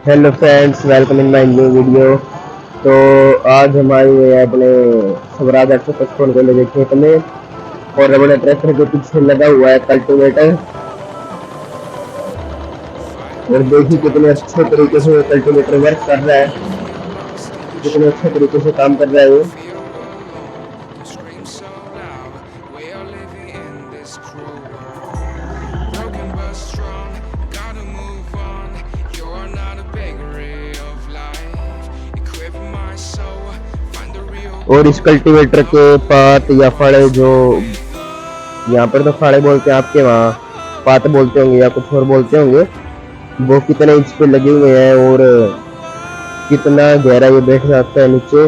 Hello friends, welcome in my new video. तो आज हम आए हुए हैं अपने स्वराज 855 को लेके खेत में, और अपने ट्रैक्टर के पीछे लगा हुआ है कल्टीवेटर। और देखिए कितने अच्छे तरीके से कल्टीवेटर वर्क कर रहा है, कितने अच्छे तरीके से काम कर रहा है ये। और इस कल्टीवेटर के पात या फाड़े, जो यहाँ पर तो फाड़े बोलते हैं, आपके वहाँ पात बोलते होंगे या कुछ और बोलते होंगे, वो कितने इंच पे लगे हुए हैं और कितना गहरा ये बैठ जाता है नीचे,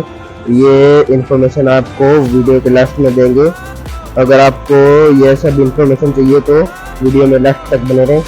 ये इंफॉर्मेशन आपको वीडियो के लास्ट में देंगे। अगर आपको ये सब इंफॉर्मेशन चाहिए तो वीडियो में लास्ट तक बने रहें।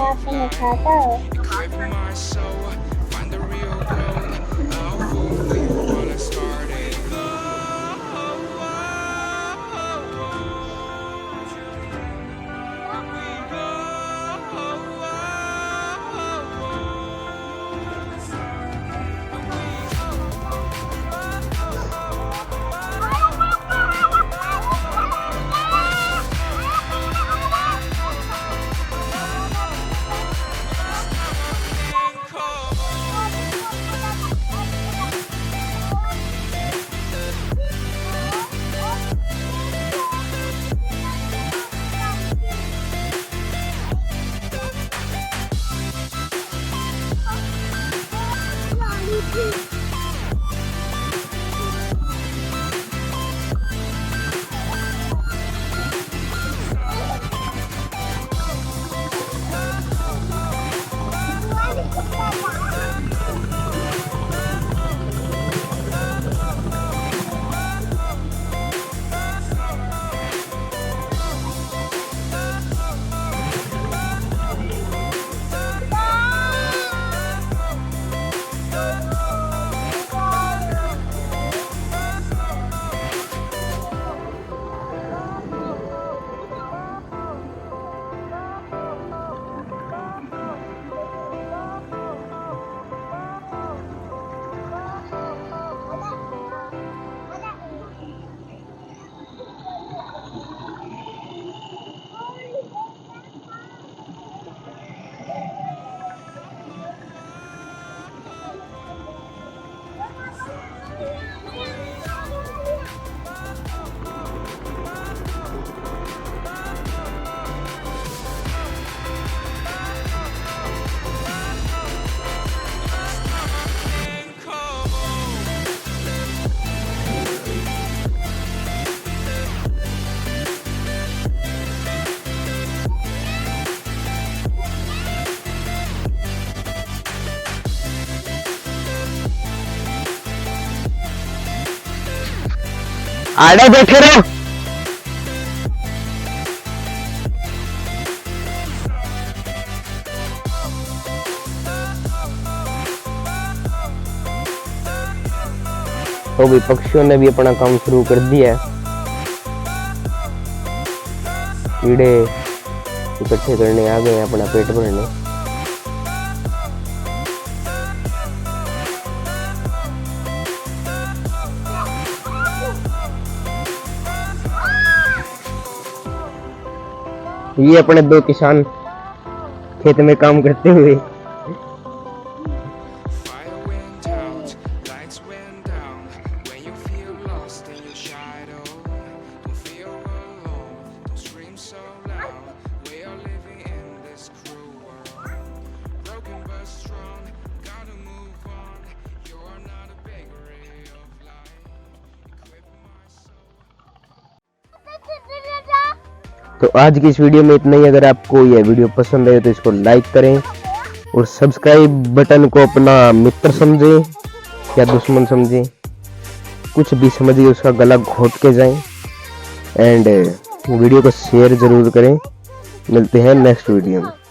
अपने खाता आड़े बैठे रहो। तो भी पक्षियों ने भी अपना काम शुरू कर दिया है। कीड़े इकट्ठे करने आ गए हैं अपना पेट भरने। ये अपने दो किसान खेत में काम करते हुए। तो आज की इस वीडियो में इतना ही। अगर आपको यह वीडियो पसंद आए तो इसको लाइक करें और सब्सक्राइब बटन को अपना मित्र समझें या दुश्मन समझें, कुछ भी समझिए, उसका गला घोट के जाएं। एंड वीडियो को शेयर जरूर करें। मिलते हैं नेक्स्ट वीडियो में।